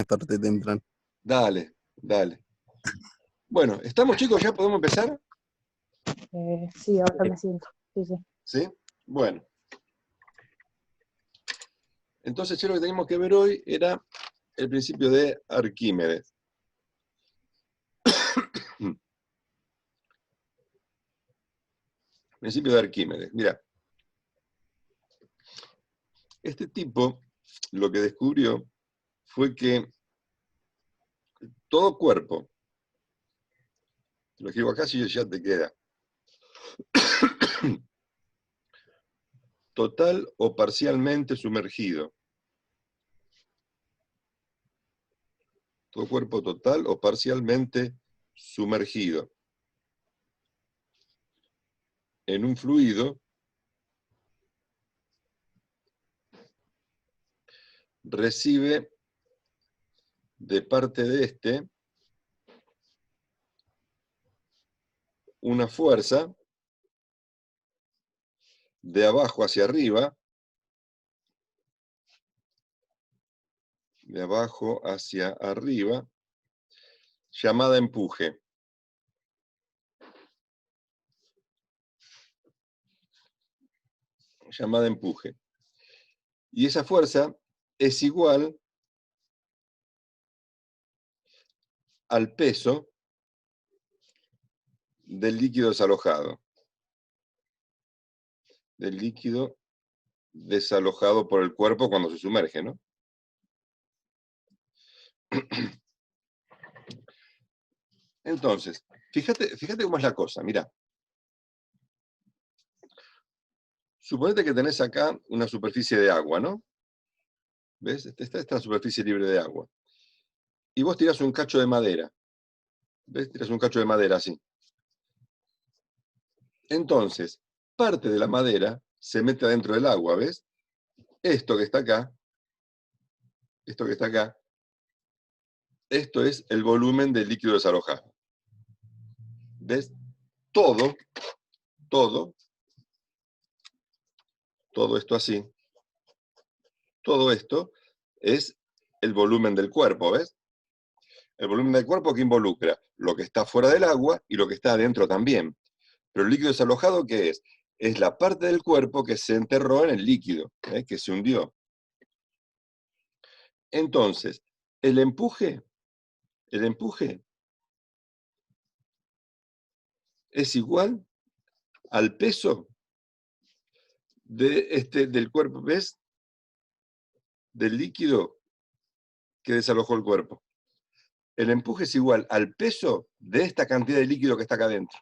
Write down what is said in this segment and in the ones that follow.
Tarde temprano. Dale, dale. Bueno, ¿estamos chicos? ¿Ya podemos empezar? Sí, ahora me siento. Sí, sí. ¿Sí? Bueno. Entonces, lo que teníamos que ver hoy era el principio de Arquímedes. Principio de Arquímedes. Mira, este tipo lo que descubrió fue que todo cuerpo, te lo escribo acá si ya te queda, total o parcialmente sumergido. Todo cuerpo total o parcialmente sumergido en un fluido recibe de parte de este una fuerza de abajo hacia arriba, de abajo hacia arriba, llamada empuje. Llamada empuje. Y esa fuerza es igual al peso del líquido desalojado. Del líquido desalojado por el cuerpo cuando se sumerge, ¿no? Entonces, fíjate cómo es la cosa, mirá. Suponete que tenés acá una superficie de agua, ¿no? ¿Ves? Esta es la superficie libre de agua. Y vos tirás un cacho de madera. ¿Ves? Tirás un cacho de madera así. Entonces, parte de la madera se mete adentro del agua, ¿ves? Esto que está acá, esto que está acá, esto es el volumen del líquido desalojado. ¿Ves? Todo esto así, todo esto es el volumen del cuerpo, ¿ves? El volumen del cuerpo que involucra lo que está fuera del agua y lo que está adentro también. Pero el líquido desalojado, ¿qué es? Es la parte del cuerpo que se enterró en el líquido, que se hundió. Entonces, el empuje es igual al peso del cuerpo, ¿ves? Del líquido que desalojó el cuerpo. El empuje es igual al peso de esta cantidad de líquido que está acá adentro.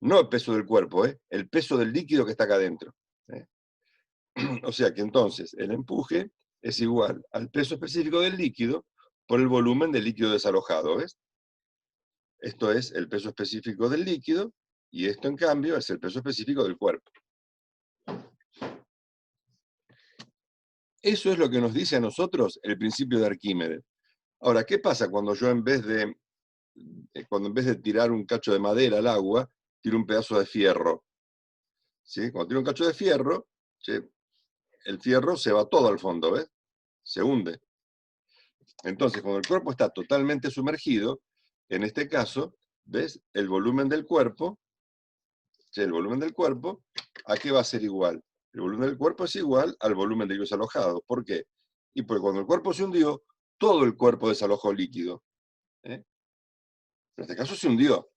No el peso del cuerpo, el peso del líquido que está acá adentro. O sea que entonces el empuje es igual al peso específico del líquido por el volumen del líquido desalojado, ¿ves? Esto es el peso específico del líquido y esto en cambio es el peso específico del cuerpo. Eso es lo que nos dice a nosotros el principio de Arquímedes. Ahora, ¿qué pasa cuando yo en vez de tirar un cacho de madera al agua, tiro un pedazo de fierro? ¿Sí? Cuando tiro un cacho de fierro, el fierro se va todo al fondo, ¿ves? Se hunde. Entonces, cuando el cuerpo está totalmente sumergido, en este caso, ¿ves? El volumen del cuerpo, ¿a qué va a ser igual? El volumen del cuerpo es igual al volumen de líquido desalojado. ¿Por qué? Y porque cuando el cuerpo se hundió, todo el cuerpo desalojó líquido. En este caso se hundió.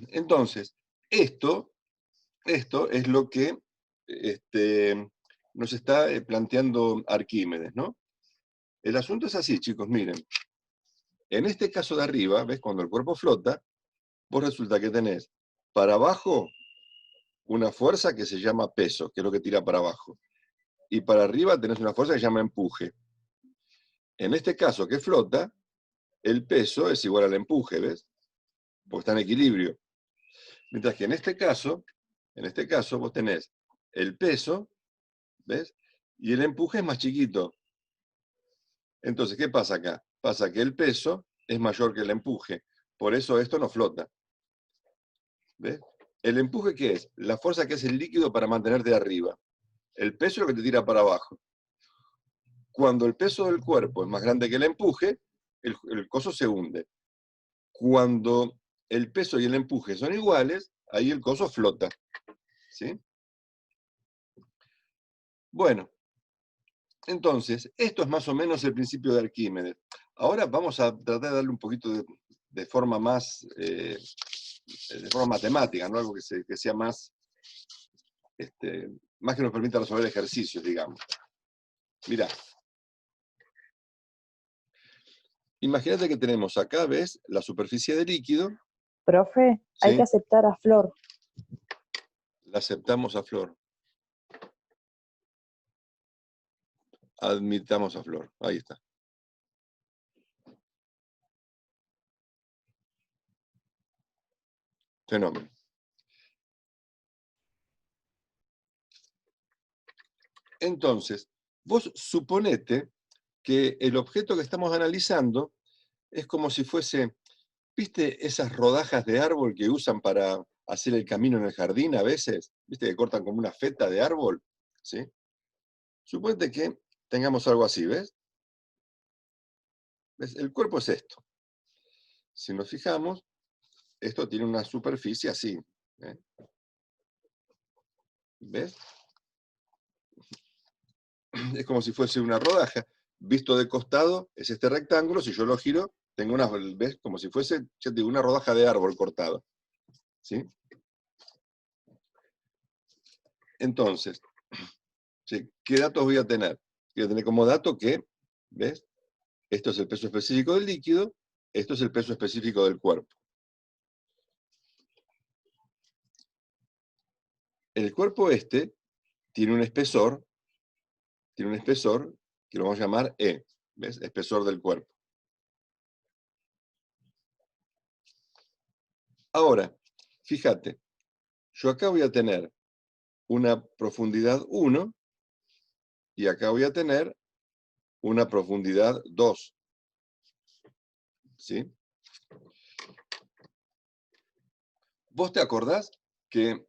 Entonces, esto es lo que nos está planteando Arquímedes, ¿no? El asunto es así, chicos, miren. En este caso de arriba, ¿ves? Cuando el cuerpo flota, vos resulta que tenés para abajo una fuerza que se llama peso, que es lo que tira para abajo. Y para arriba tenés una fuerza que se llama empuje. En este caso que flota, el peso es igual al empuje, ¿ves? Porque está en equilibrio. Mientras que en este caso vos tenés el peso, ¿ves? Y el empuje es más chiquito. Entonces, ¿qué pasa acá? Pasa que el peso es mayor que el empuje. Por eso esto no flota. ¿Ves? ¿El empuje qué es? La fuerza que hace el líquido para mantenerte de arriba. El peso es lo que te tira para abajo. Cuando el peso del cuerpo es más grande que el empuje, el coso se hunde. Cuando el peso y el empuje son iguales, ahí el coso flota. ¿Sí? Bueno, entonces, esto es más o menos el principio de Arquímedes. Ahora vamos a tratar de darle un poquito de forma más, de forma matemática, ¿no? Algo que sea más, más que nos permita resolver ejercicios, digamos. Mirá. Imagínate que tenemos acá, ¿ves? La superficie de líquido. Profe, hay ¿Sí? que aceptar a Flor. La aceptamos a Flor. Admitamos a Flor. Ahí está. Fenómeno. Entonces, vos suponete que el objeto que estamos analizando es como si fuese, ¿viste esas rodajas de árbol que usan para hacer el camino en el jardín a veces? ¿Viste que cortan como una feta de árbol? ¿Sí? Suponete que tengamos algo así, ¿ves? ¿Ves? El cuerpo es esto. Si nos fijamos, esto tiene una superficie así. ¿Eh? ¿Ves? Es como si fuese una rodaja. Visto de costado, es este rectángulo. Si yo lo giro, tengo una, ¿ves? Como si fuese, ya te digo, una rodaja de árbol cortada. ¿Sí? Entonces, ¿sí? ¿Qué datos voy a tener? Voy a tener como dato que, ¿ves? Esto es el peso específico del líquido, esto es el peso específico del cuerpo. El cuerpo tiene un espesor que lo vamos a llamar E, ¿ves? Espesor del cuerpo. Ahora, fíjate, yo acá voy a tener una profundidad 1 y acá voy a tener una profundidad 2. ¿Sí? ¿Vos te acordás que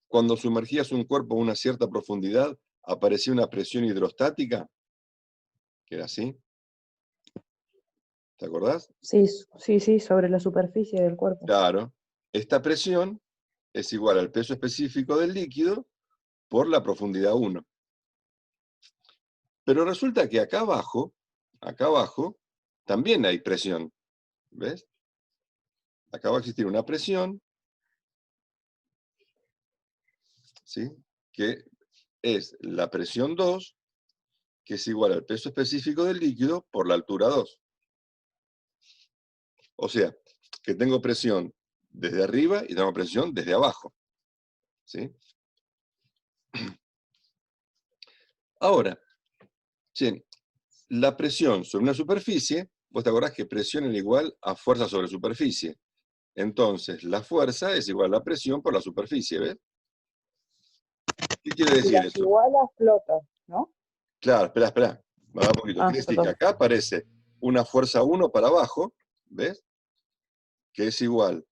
cuando sumergías un cuerpo a una cierta profundidad aparecía una presión hidrostática? Que era así. ¿Te acordás? Sí, sí, sobre la superficie del cuerpo. Claro. Esta presión es igual al peso específico del líquido por la profundidad 1. Pero resulta que acá abajo, también hay presión. ¿Ves? Acá va a existir una presión, ¿sí? Que es la presión 2, que es igual al peso específico del líquido por la altura 2. O sea, que tengo presión desde arriba y tengo presión desde abajo. ¿Sí? Ahora, sí, la presión sobre una superficie, vos te acordás que presión es igual a fuerza sobre superficie. Entonces, la fuerza es igual a la presión por la superficie, ¿ves? ¿Qué quiere Si decir las eso? iguala, flota, ¿no? Claro, espera. Va un poquito. Ah, Quiere decir que perdón. acá aparece una fuerza 1 para abajo, ¿ves? Que es igual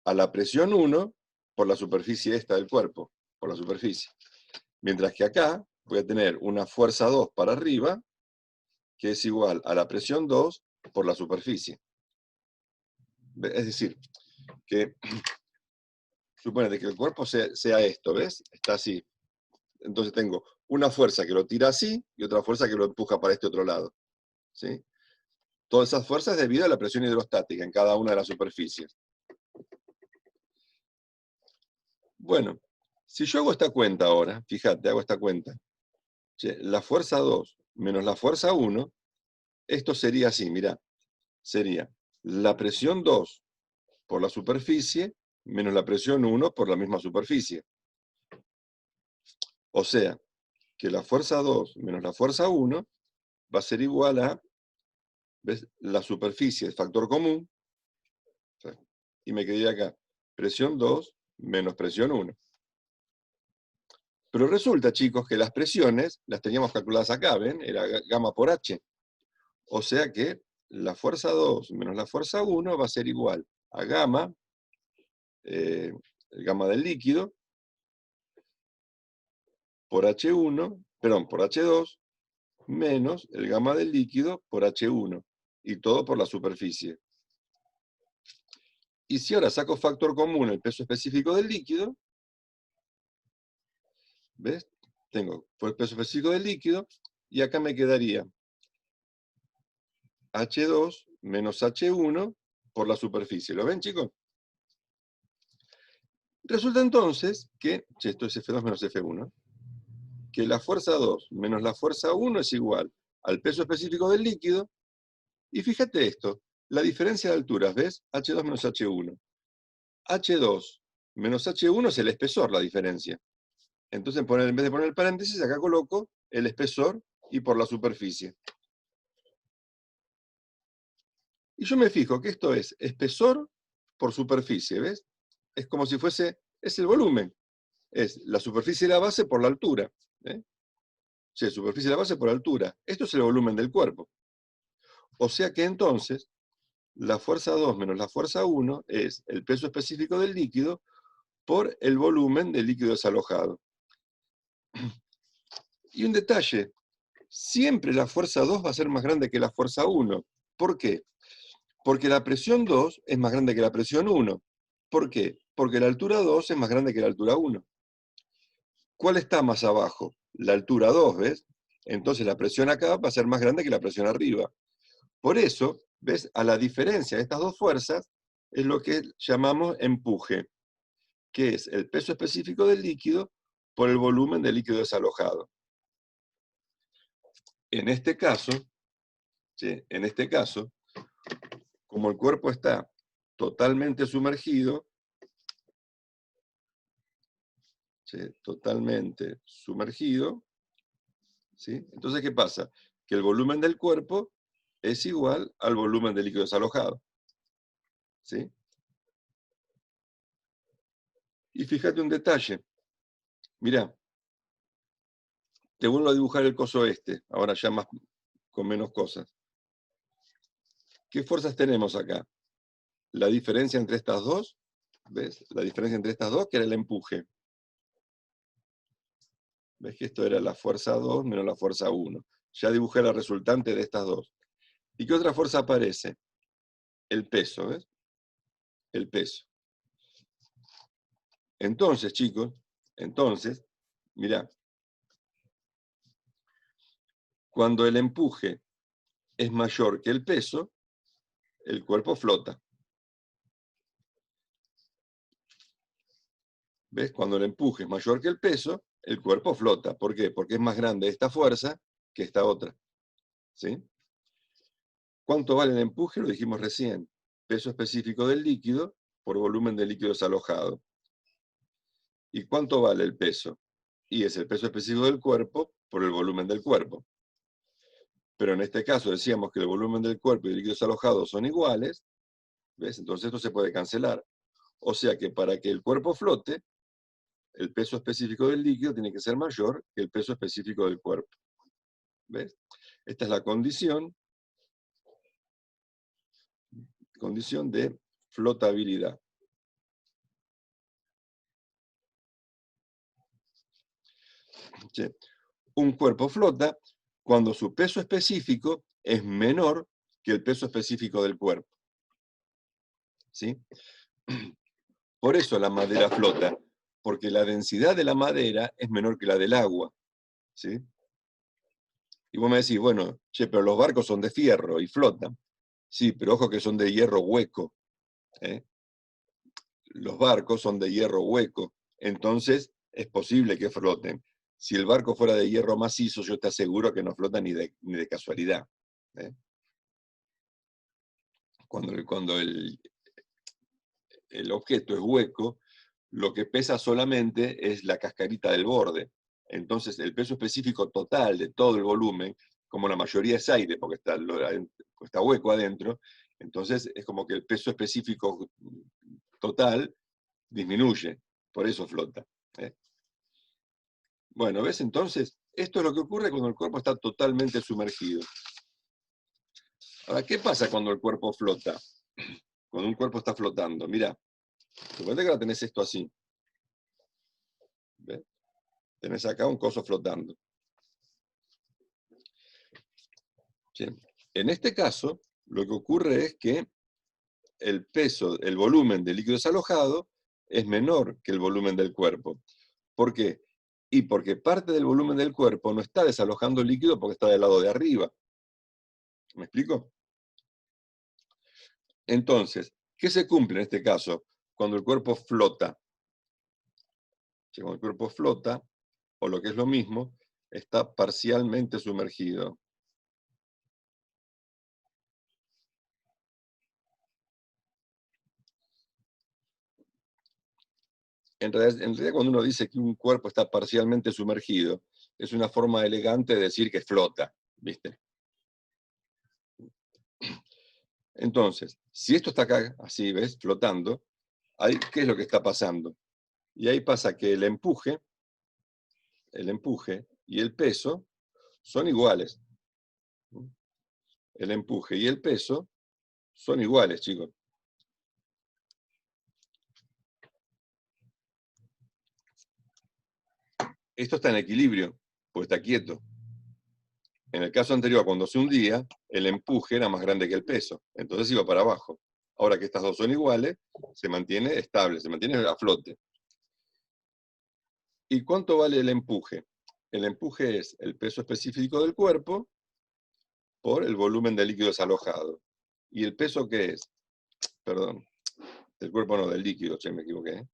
a la presión 1 por la superficie esta del cuerpo, por la superficie. Mientras que acá voy a tener una fuerza 2 para arriba, que es igual a la presión 2 por la superficie. Es decir, que supone que el cuerpo sea esto, ¿ves? Está así. Entonces tengo una fuerza que lo tira así y otra fuerza que lo empuja para este otro lado. ¿Sí? Todas esas fuerzas debido a la presión hidrostática en cada una de las superficies. Bueno, si yo hago esta cuenta ahora, fíjate, hago esta cuenta. La fuerza 2 menos la fuerza 1, esto sería así, mirá. Sería la presión 2 por la superficie menos la presión 1 por la misma superficie. O sea, que la fuerza 2 menos la fuerza 1 va a ser igual a, ¿ves? La superficie, el factor común, y me quedé acá, presión 2 menos presión 1. Pero resulta, chicos, que las presiones las teníamos calculadas acá, ¿ven? Era gamma por H. O sea que la fuerza 2 menos la fuerza 1 va a ser igual a gamma, el gamma del líquido, por H1, perdón, por H2, menos el gamma del líquido por H1, y todo por la superficie. Y si ahora saco factor común el peso específico del líquido, ¿ves? Tengo el peso específico del líquido, y acá me quedaría H2 menos H1 por la superficie. ¿Lo ven, chicos? Resulta entonces que, esto es F2 menos F1, que la fuerza 2 menos la fuerza 1 es igual al peso específico del líquido. Y fíjate esto, la diferencia de alturas, ¿ves? H2 menos H1. H2 menos H1 es el espesor, la diferencia. Entonces, en vez de poner el paréntesis, acá coloco el espesor y por la superficie. Y yo me fijo que esto es espesor por superficie, ¿ves? Es como si fuese, es el volumen. Es la superficie de la base por la altura. Sí, superficie de la base por altura. Esto es el volumen del cuerpo. O sea que entonces, la fuerza 2 menos la fuerza 1 es el peso específico del líquido por el volumen del líquido desalojado. Y un detalle, siempre la fuerza 2 va a ser más grande que la fuerza 1. ¿Por qué? Porque la presión 2 es más grande que la presión 1. ¿Por qué? Porque la altura 2 es más grande que la altura 1. ¿Cuál está más abajo? La altura 2, ¿ves? Entonces la presión acá va a ser más grande que la presión arriba. Por eso, ¿ves? A la diferencia de estas dos fuerzas es lo que llamamos empuje, que es el peso específico del líquido por el volumen del líquido desalojado. En este caso, ¿sí? En este caso, como el cuerpo está totalmente sumergido, ¿sí? Totalmente sumergido, ¿sí? Entonces, ¿qué pasa? Que el volumen del cuerpo es igual al volumen del líquido desalojado, ¿sí? Y fíjate un detalle. Mirá, te vuelvo a dibujar el coso este, ahora ya más con menos cosas. ¿Qué fuerzas tenemos acá? La diferencia entre estas dos, ¿ves? La diferencia entre estas dos, que era el empuje. ¿Ves que esto era la fuerza 2 menos la fuerza 1? Ya dibujé la resultante de estas dos. ¿Y qué otra fuerza aparece? El peso, ¿ves? El peso. Entonces, chicos, mirá, cuando el empuje es mayor que el peso, el cuerpo flota. ¿Ves? Cuando el empuje es mayor que el peso, el cuerpo flota. ¿Por qué? Porque es más grande esta fuerza que esta otra. ¿Sí? ¿Cuánto vale el empuje? Lo dijimos recién. Peso específico del líquido por volumen de líquido desalojado. ¿Y cuánto vale el peso? Y es el peso específico del cuerpo por el volumen del cuerpo. Pero en este caso decíamos que el volumen del cuerpo y el líquido desalojado son iguales. ¿Ves? Entonces esto se puede cancelar. O sea que para que el cuerpo flote, el peso específico del líquido tiene que ser mayor que el peso específico del cuerpo. ¿Ves? Esta es la condición de flotabilidad. ¿Sí? Un cuerpo flota cuando su peso específico es menor que el peso específico del cuerpo. ¿Sí? Por eso la madera flota, porque la densidad de la madera es menor que la del agua. ¿Sí? Y vos me decís, bueno, che, pero los barcos son de fierro y flotan. Sí, pero ojo que son de hierro hueco. Los barcos son de hierro hueco, entonces es posible que floten. Si el barco fuera de hierro macizo, yo te aseguro que no flota ni de casualidad. Cuando el objeto es hueco, lo que pesa solamente es la cascarita del borde. Entonces, el peso específico total de todo el volumen, como la mayoría es aire, porque está hueco adentro, entonces es como que el peso específico total disminuye, por eso flota. Bueno, ¿ves? Entonces, esto es lo que ocurre cuando el cuerpo está totalmente sumergido. Ahora, ¿qué pasa cuando el cuerpo flota? Cuando un cuerpo está flotando. Mirá, suponete que ahora tenés esto así. ¿Ves? Tenés acá un coso flotando. ¿Sí? En este caso, lo que ocurre es que el peso, el volumen del líquido desalojado es menor que el volumen del cuerpo. ¿Por qué? Y porque parte del volumen del cuerpo no está desalojando el líquido porque está del lado de arriba. ¿Me explico? Entonces, ¿qué se cumple en este caso cuando el cuerpo flota? Cuando el cuerpo flota, o lo que es lo mismo, está parcialmente sumergido. En realidad, cuando uno dice que un cuerpo está parcialmente sumergido, es una forma elegante de decir que flota, ¿viste? Entonces, si esto está acá, así, ¿ves? Flotando, ahí, ¿qué es lo que está pasando? Y ahí pasa que el empuje y el peso son iguales. El empuje y el peso son iguales, chicos. Esto está en equilibrio, pues está quieto. En el caso anterior, cuando se hundía, el empuje era más grande que el peso, entonces iba para abajo. Ahora que estas dos son iguales, se mantiene estable, se mantiene a flote. ¿Y cuánto vale el empuje? El empuje es el peso específico del cuerpo por el volumen de líquido desalojado. ¿Y el peso qué es? Perdón, del cuerpo no, del líquido, me equivoqué.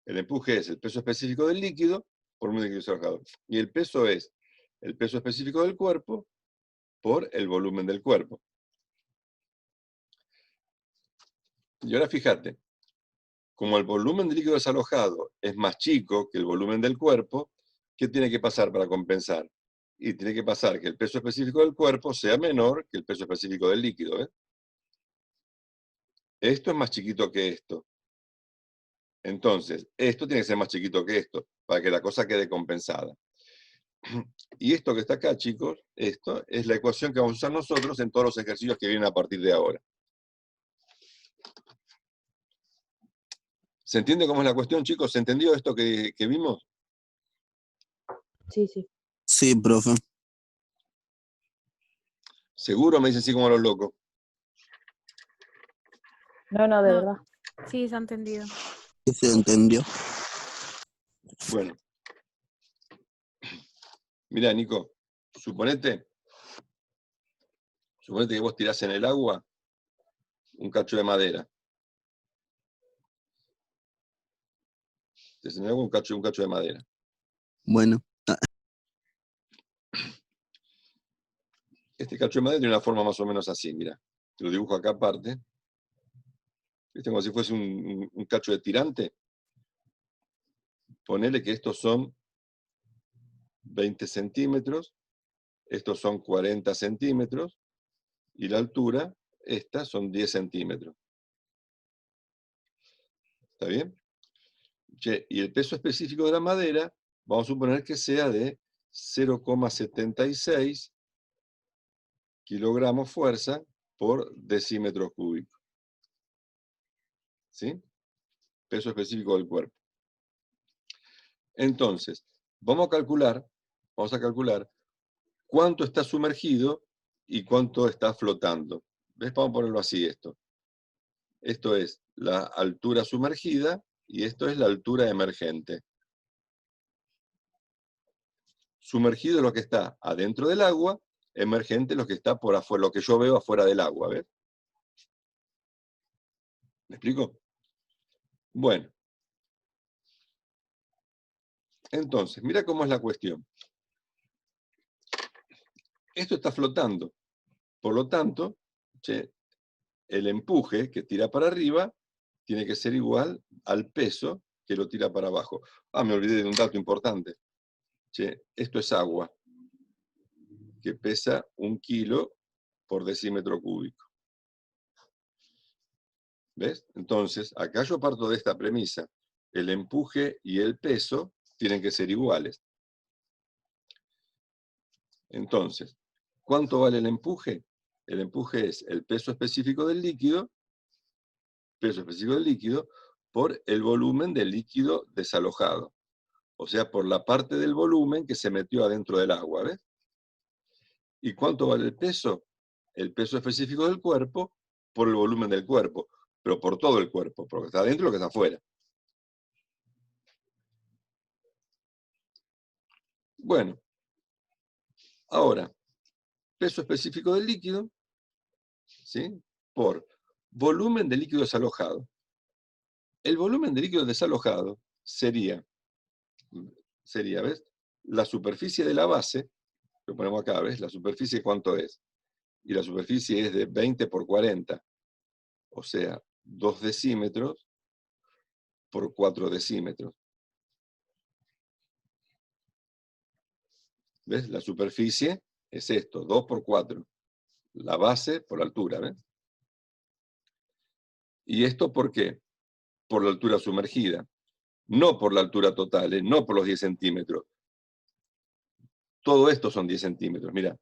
El empuje es el peso específico del líquido por volumen de líquido desalojado. Y el peso es el peso específico del cuerpo por el volumen del cuerpo. Y ahora fíjate, como el volumen de líquido desalojado es más chico que el volumen del cuerpo, ¿qué tiene que pasar para compensar? Y tiene que pasar que el peso específico del cuerpo sea menor que el peso específico del líquido. ¿Ves? Esto es más chiquito que esto. Entonces, esto tiene que ser más chiquito que esto, para que la cosa quede compensada. Y esto que está acá, chicos, esto es la ecuación que vamos a usar nosotros en todos los ejercicios que vienen a partir de ahora. ¿Se entiende cómo es la cuestión, chicos? ¿Se entendió esto que vimos? Sí, sí. Sí, profe. Seguro me dicen así como los locos. No, no, de No. verdad. Sí, se ha entendido. Sí, se entendió. Bueno. Mirá, Nico, suponete que vos tirás en el agua un cacho de madera. Tirás en el agua un cacho de madera. Bueno. Este cacho de madera tiene una forma más o menos así, mira. Te lo dibujo acá aparte. ¿Viste? Como si fuese un cacho de tirante. Ponele que estos son 20 centímetros, estos son 40 centímetros, y la altura, estas son 10 centímetros. ¿Está bien? Che, y el peso específico de la madera, vamos a suponer que sea de 0,76 kilogramos fuerza por decímetro cúbico. ¿Sí? Peso específico del cuerpo. Entonces, vamos a calcular cuánto está sumergido y cuánto está flotando. ¿Ves? Vamos a ponerlo así esto. Esto es la altura sumergida y esto es la altura emergente. Sumergido es lo que está adentro del agua, emergente es lo que está por afuera, lo que yo veo afuera del agua. ¿Ves? ¿Me explico? Bueno. Entonces, mira cómo es la cuestión. Esto está flotando. Por lo tanto, el empuje que tira para arriba tiene que ser igual al peso que lo tira para abajo. Ah, me olvidé de un dato importante. Esto es agua, que pesa 1 kilo por decímetro cúbico. ¿Ves? Entonces, acá yo parto de esta premisa. El empuje y el peso tienen que ser iguales. Entonces, ¿cuánto vale el empuje? El empuje es el peso específico del líquido por el volumen del líquido desalojado. O sea, por la parte del volumen que se metió adentro del agua, ¿ves? ¿Y cuánto vale el peso? el peso específico del cuerpo por el volumen del cuerpo, pero por todo el cuerpo, por lo que está adentro y lo que está afuera. Bueno, ahora, peso específico del líquido, ¿sí? Por volumen de líquido desalojado. El volumen de líquido desalojado sería, ¿ves? La superficie de la base, lo ponemos acá, ¿ves? La superficie, ¿cuánto es? Y la superficie es de 20 por 40, o sea, 2 decímetros por 4 decímetros. ¿Ves? La superficie es esto, 2 por 4. La base por la altura, ¿ves? ¿Y esto por qué? Por la altura sumergida. No por la altura total, no por los 10 centímetros. Todo esto son 10 centímetros, mira.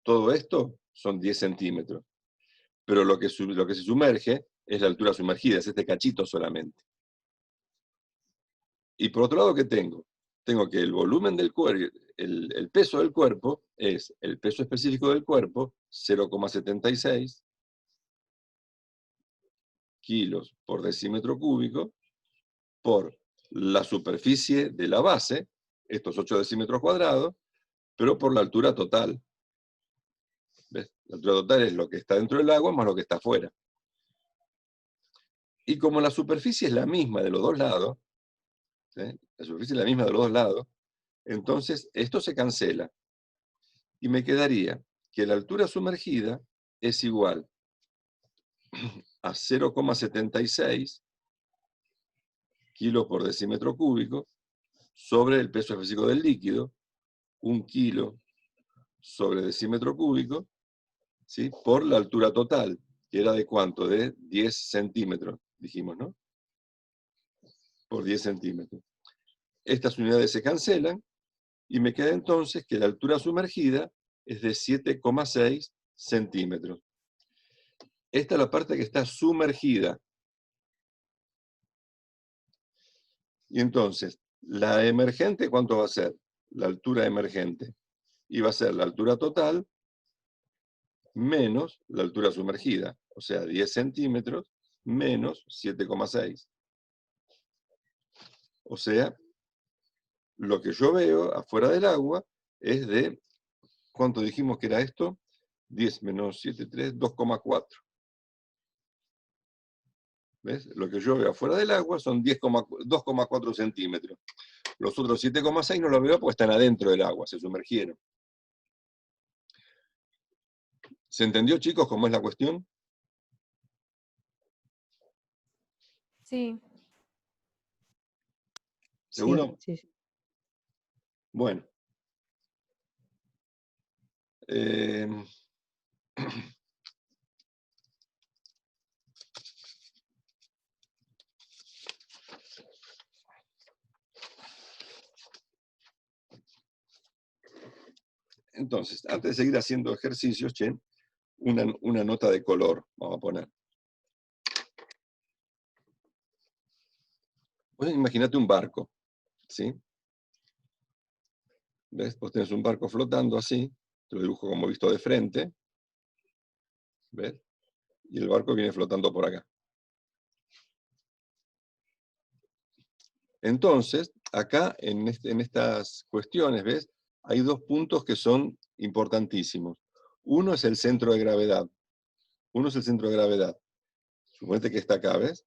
Todo esto son 10 centímetros. Pero lo que se sumerge es la altura sumergida, es este cachito solamente. Y por otro lado, ¿qué tengo? Tengo que el volumen del cuerpo, el peso del cuerpo es el peso específico del cuerpo, 0,76 kilos por decímetro cúbico, por la superficie de la base, estos 8 decímetros cuadrados, pero por la altura total. ¿Ves? La altura total es lo que está dentro del agua más lo que está afuera. Y como la superficie es la misma de los dos lados, ¿sí? La superficie es la misma de los dos lados, entonces esto se cancela. Y me quedaría que la altura sumergida es igual a 0,76 kilos por decímetro cúbico sobre el peso específico del líquido, 1 kilo sobre decímetro cúbico, ¿sí? Por la altura total, que era de cuánto, de 10 centímetros, dijimos, ¿no? Por 10 centímetros. Estas unidades se cancelan y me queda entonces que la altura sumergida es de 7,6 centímetros. Esta es la parte que está sumergida. Y entonces, la emergente, ¿cuánto va a ser? La altura emergente. Y va a ser la altura total menos la altura sumergida. O sea, 10 centímetros menos 7,6. O sea, lo que yo veo afuera del agua es de, ¿cuánto dijimos que era esto? 10 menos 7,3, 2,4. ¿Ves? Lo que yo veo afuera del agua son 2,4 centímetros. Los otros 7,6 no los veo porque están adentro del agua, se sumergieron. ¿Se entendió, chicos, cómo es la cuestión? Sí. ¿Seguro? Sí, sí. Bueno. Entonces, antes de seguir haciendo ejercicios, una nota de color vamos a poner. Pues imagínate un barco, ¿sí? ¿Ves? Vos tenés un barco flotando así, te lo dibujo como visto de frente, ¿ves? Y el barco viene flotando por acá. Entonces, acá en estas cuestiones, ¿ves? Hay dos puntos que son importantísimos. Uno es el centro de gravedad. Uno es el centro de gravedad. Suponete que está acá, ¿ves?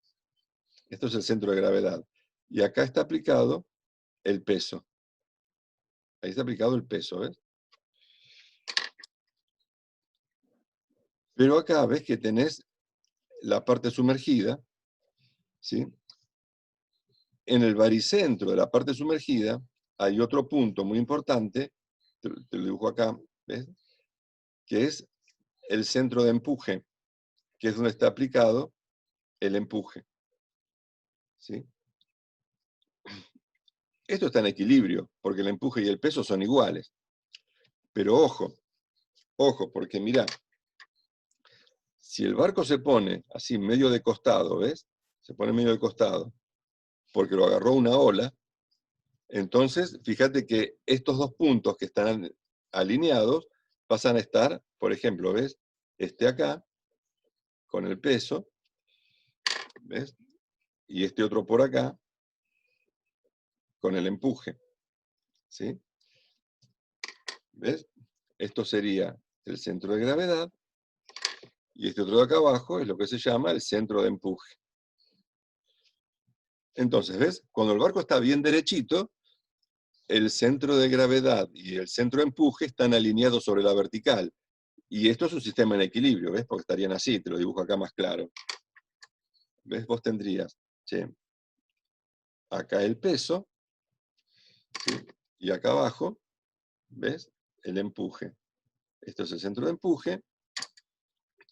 Esto es el centro de gravedad. Y acá está aplicado el peso. Ahí está aplicado el peso, ¿ves? Pero acá ves que tenés la parte sumergida, ¿sí? En el baricentro de la parte sumergida hay otro punto muy importante, te lo dibujo acá, ¿ves? Que es el centro de empuje, que es donde está aplicado el empuje, ¿sí? Esto está en equilibrio, porque el empuje y el peso son iguales. Pero ojo, porque mirá, si el barco se pone así medio de costado, ¿ves? Se pone medio de costado, porque lo agarró una ola, entonces fíjate que estos dos puntos que están alineados pasan a estar, por ejemplo, ¿ves? esté acá, con el peso, ¿ves? Y este otro por acá, con el empuje, ¿sí? ¿Ves? Esto sería el centro de gravedad, y este otro de acá abajo es lo que se llama el centro de empuje. Entonces, ¿ves? Cuando el barco está bien derechito, el centro de gravedad y el centro de empuje están alineados sobre la vertical. Y esto es un sistema en equilibrio, ¿ves? Porque estarían así, te lo dibujo acá más claro. ¿Ves? Vos tendrías, che, acá el peso, ¿sí? Y acá abajo, ¿ves? El empuje. Esto es el centro de empuje,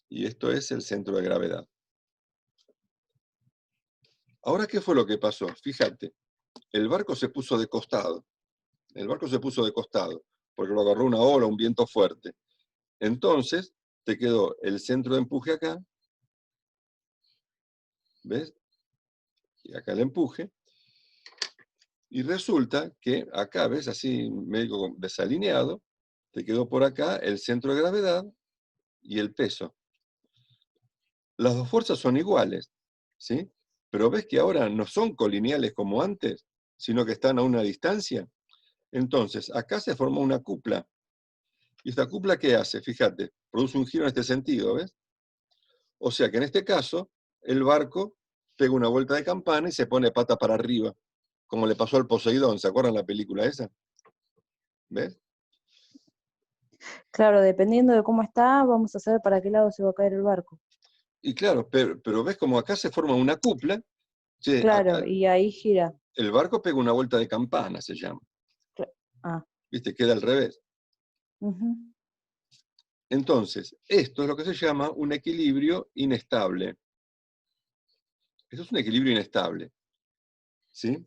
y esto es el centro de gravedad. Ahora, ¿qué fue lo que pasó? Fíjate, el barco se puso de costado. El barco se puso de costado, porque lo agarró una ola, un viento fuerte. Entonces, te quedó el centro de empuje acá, ¿ves? Y acá el empuje. Y resulta que acá, ¿ves? Así medio desalineado, te quedó por acá el centro de gravedad y el peso. Las dos fuerzas son iguales, ¿sí? Pero ves que ahora no son colineales como antes, sino que están a una distancia. Entonces, acá se formó una cupla. ¿Y esta cupla qué hace? Fíjate, produce un giro en este sentido, ¿ves? O sea que en este caso, el barco pega una vuelta de campana y se pone pata para arriba, como le pasó al Poseidón, ¿se acuerdan la película esa? ¿Ves? Claro, dependiendo de cómo está, vamos a saber para qué lado se va a caer el barco. Y claro, pero ves como acá se forma una cupla, che, Claro, acá y ahí gira. el barco pega una vuelta de campana, se llama. Ah, ¿Viste? Queda al revés. ujú. Entonces, esto es lo que se llama un equilibrio inestable. Esto es un equilibrio inestable, ¿sí?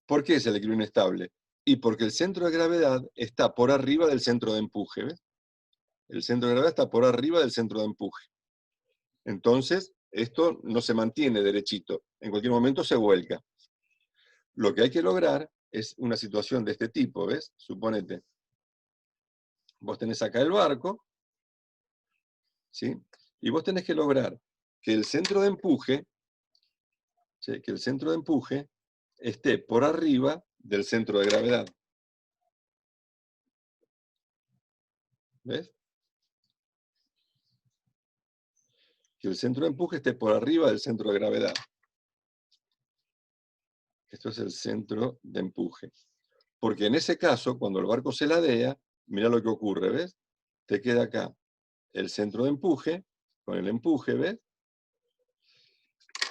¿Por qué es el equilibrio inestable? Y porque el centro de gravedad está por arriba del centro de empuje, ¿ves? El centro de gravedad está por arriba del centro de empuje. Entonces, esto no se mantiene derechito. En cualquier momento se vuelca. Lo que hay que lograr es una situación de este tipo, ¿ves? Suponete, vos tenés acá el barco, ¿sí? Y vos tenés que lograr que el centro de empuje, ¿sí? Que el centro de empuje esté por arriba del centro de gravedad. ¿Ves? Que el centro de empuje esté por arriba del centro de gravedad. Esto es el centro de empuje. Porque en ese caso, cuando el barco se ladea, mira lo que ocurre, ¿ves? Te queda acá el centro de empuje, con el empuje, ¿ves?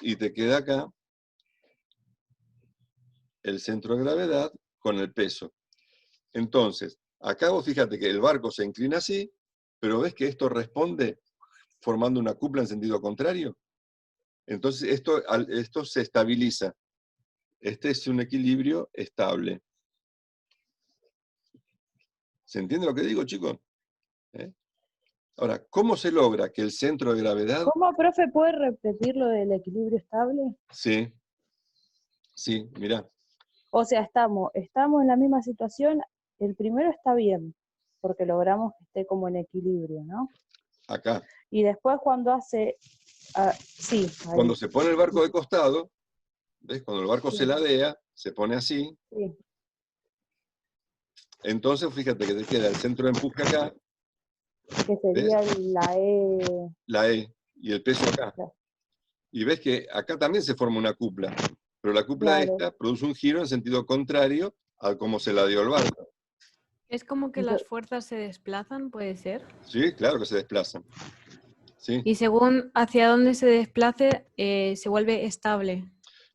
Y te queda acá el centro de gravedad con el peso. Entonces, acá vos fíjate que el barco se inclina así, pero ves que esto responde formando una cupla en sentido contrario. Entonces, esto se estabiliza. Este es un equilibrio estable. ¿Se entiende lo que digo, chicos? ¿Eh? Ahora, ¿cómo se logra que el centro de gravedad... ¿Cómo, profe, puede repetir lo del equilibrio estable? Sí, sí, mirá. O sea, estamos en la misma situación, el primero está bien, porque logramos que esté como en equilibrio, ¿no? Acá. Y después cuando hace, sí, ahí, Cuando se pone el barco de costado, ¿ves? Cuando el barco se sí, ladea, se pone así. sí, Entonces, fíjate que te queda el centro de empuje acá, que ¿ves? sería la E, La E, y el peso acá. Y ves que acá también se forma una cupla, pero la cupla claro. esta produce un giro en sentido contrario a cómo se ladeó el barco. Es como que las fuerzas se desplazan, puede ser. Sí, claro que se desplazan. Sí, Y según hacia dónde se desplace, se vuelve estable.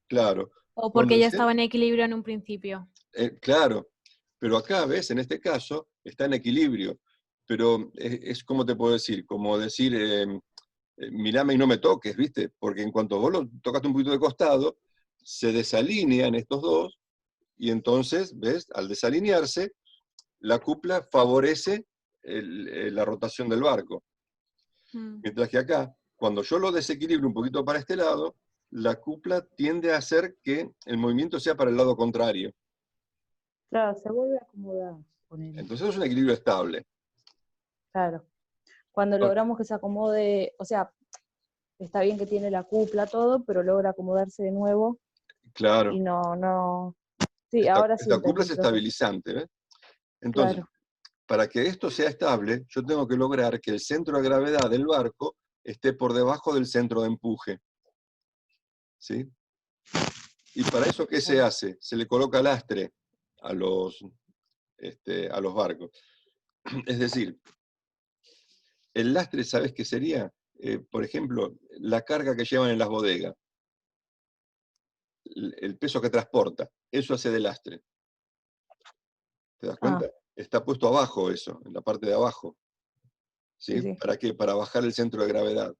claro. O Cuando porque el ya cen- estaba en equilibrio en un principio. claro, pero acá, ves, en este caso, está en equilibrio. Pero es como te puedo decir, como decir, mirame y no me toques, ¿viste? Porque en cuanto vos lo tocaste un poquito de costado, se desalinean estos dos, y entonces, ¿ves? Al desalinearse, la cupla favorece la rotación del barco. Mm. Mientras que acá, cuando yo lo desequilibro un poquito para este lado, la cupla tiende a hacer que el movimiento sea para el lado contrario. Claro, se vuelve a acomodar, ponele. Entonces es un equilibrio estable. Claro. Cuando Bueno, logramos que se acomode, o sea, está bien que tiene la cupla, todo, pero logra acomodarse de nuevo claro, y no. Sí, ahora sí esta cupla entendí, es profe. estabilizante, ¿ves? Entonces, Claro. para que esto sea estable, yo tengo que lograr que el centro de gravedad del barco esté por debajo del centro de empuje, ¿sí? Y para eso, ¿qué se hace? Se le coloca lastre a a los barcos. Es decir, el lastre, ¿sabes qué sería? Por ejemplo, la carga que llevan en las bodegas, el peso que transporta, eso hace de lastre. ¿Te das Ah, cuenta? Está puesto abajo eso, en la parte de abajo. sí, ¿Sí? sí. ¿Para qué? Para bajar el centro de gravedad.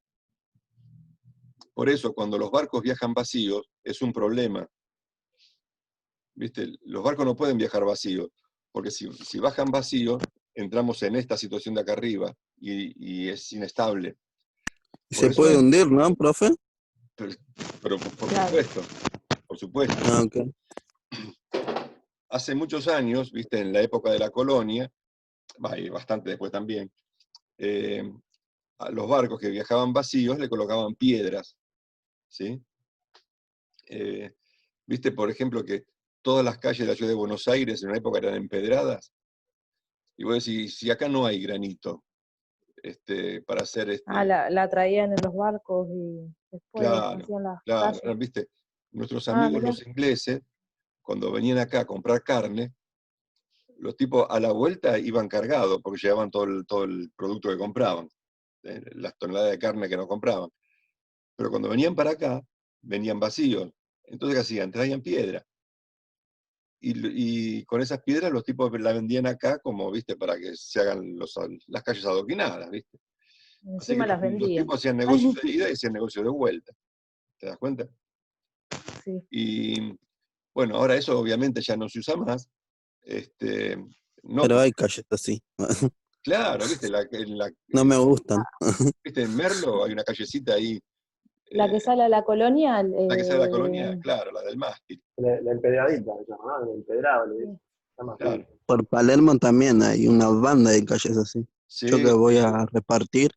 Por eso, cuando los barcos viajan vacíos, es un problema. ¿Viste? Los barcos no pueden viajar vacíos, porque si bajan vacíos, entramos en esta situación de acá arriba y es inestable. Por Se eso, puede hundir, ¿no, profe? pero, pero por Claro. supuesto, por supuesto. Ah, ok. Hace muchos años, ¿viste? En la época de la colonia, y bastante después también, eh, a los barcos que viajaban vacíos le colocaban piedras, ¿sí? Eh, ¿Viste, por ejemplo, que todas las calles de la ciudad de Buenos Aires en una época eran empedradas? Y vos decís, si acá no hay granito para hacer Ah, la traían en los barcos y después claro, hacían las claro, calles. ¿viste? Nuestros Ah, amigos mirá. los ingleses, cuando venían acá a comprar carne, los tipos a la vuelta iban cargados porque llevaban todo el producto que compraban, las toneladas de carne que no compraban. Pero cuando venían para acá, venían vacíos. Entonces, ¿qué hacían? Traían piedra. Y con esas piedras los tipos la vendían acá como, ¿viste? Para que se hagan las calles adoquinadas, ¿viste? Así que Encima las los vendían. tipos hacían negocios de ida y hacían negocios de vuelta. ¿Te das cuenta? Sí. Y bueno, ahora eso obviamente ya no se usa más. Este, no, Pero hay calles así. claro, ¿viste? No me gustan. ¿Viste? En Merlo hay una callecita ahí, La que eh, sale a la colonial, la que sale de la colonia, claro, la del mástil. La empedradita, se llama, ¿no? El empedrado, le sí. dicen. Se llama Claro. así. Por Palermo también hay una banda de calles así. Yo Sí, que voy sí, a repartir,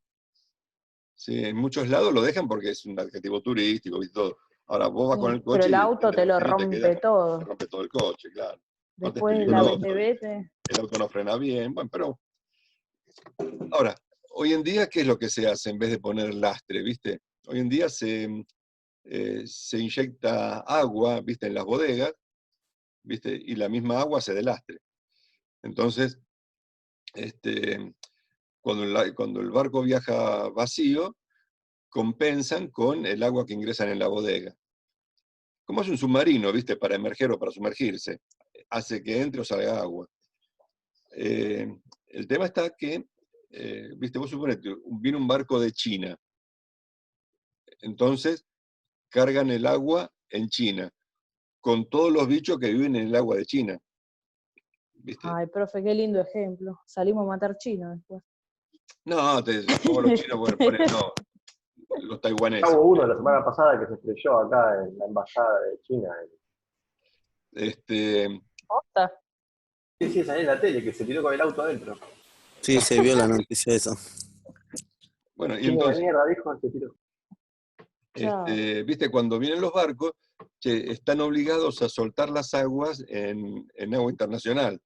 sí, en muchos lados lo dejan porque es un adjetivo turístico y todo. Ahora vos vas con Sí. el Pero coche el y auto te lo si no te queda, rompe te todo. rompe todo el coche, claro. Aparte es Después de la peligroso, BTV el auto no frena bien, bueno, pero ahora, hoy en día, ¿qué es lo que se hace en vez de poner lastre, viste? Hoy en día se inyecta agua, viste, en las bodegas, viste, y la misma agua se de lastre. Entonces, este, cuando el barco viaja vacío, compensan con el agua que ingresan en la bodega. Como es un submarino, ¿viste? Para emerger o para sumergirse, hace que entre o salga agua. El tema está que, ¿viste? Vos suponete, viene un barco de China, entonces cargan el agua en China, con todos los bichos que viven en el agua de China, ¿viste? Ay, profe, qué lindo ejemplo. Salimos a matar chinos después. No, como los chinos, bueno, no, los taiwaneses. Hubo uno la semana pasada que se estrelló acá en la embajada de China. Este, ¿Posta? Sí, sí, salió en la tele, que se tiró con el auto adentro. sí, se vio la noticia esa. bueno, y Chino de entonces, mierda, dijo, se tiró. Claro. ¿viste? Cuando vienen los barcos, che, están obligados a soltar las aguas en agua internacional.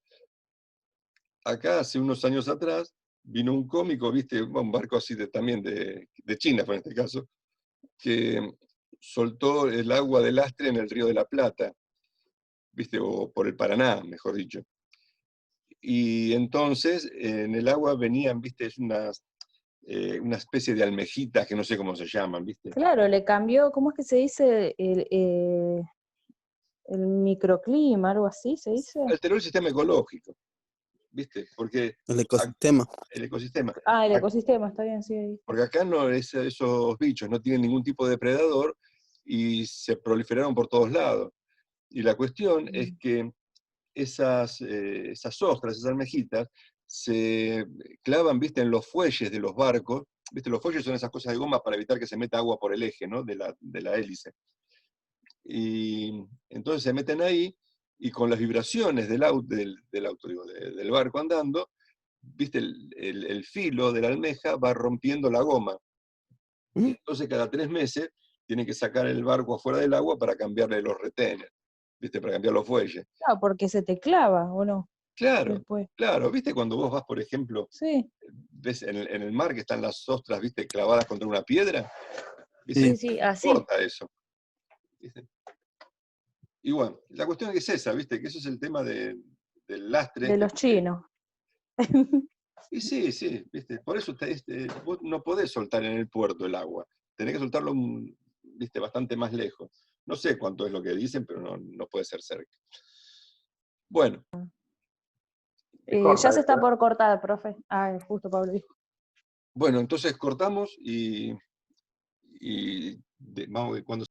Acá, hace unos años atrás, vino un cómico, ¿viste? Un barco así también de China, fue en este caso, que soltó el agua del lastre en el Río de la Plata, ¿viste? O por el Paraná, mejor dicho. Y entonces, en el agua venían, ¿viste? Una especie de almejitas que no sé cómo se llaman, ¿viste? Claro, le cambió, ¿cómo es que se dice? El microclima, algo así se dice. Alteró el sistema ecológico, ¿viste? Porque El ecosistema. el ecosistema. Ah, el ecosistema, está bien, sí. Ahí. Porque acá no, esos bichos no tienen ningún tipo de depredador y se proliferaron por todos lados. Y la cuestión es que esas ostras, esas almejitas, se clavan, ¿viste? En los fuelles de los barcos. ¿Viste? Los fuelles son esas cosas de goma para evitar que se meta agua por el eje, ¿no? De la hélice. Y entonces se meten ahí y con las vibraciones del auto, digo, del barco andando, viste, el filo de la almeja va rompiendo la goma. Y entonces cada 3 meses tienen que sacar el barco afuera del agua para cambiarle los retenes, viste, para cambiar los fuelles. Claro, porque se te clava, ¿o no? Claro, Después. claro, viste cuando vos vas, por ejemplo, Sí, ves en el mar que están las ostras, viste, clavadas contra una piedra, sí, ¿viste? sí, así. Corta eso. ¿Viste? Y bueno, la cuestión es esa, ¿viste? Que eso es el tema del lastre. De los chinos. Y sí, sí, ¿viste? Por eso vos no podés soltar en el puerto el agua. Tenés que soltarlo, ¿viste? Bastante más lejos. No sé cuánto es lo que dicen, pero no puede ser cerca. Bueno, corta Ya se esto, está ¿eh? por cortar, profe. Ah, justo Pablo dijo. bueno, entonces cortamos y vamos, cuando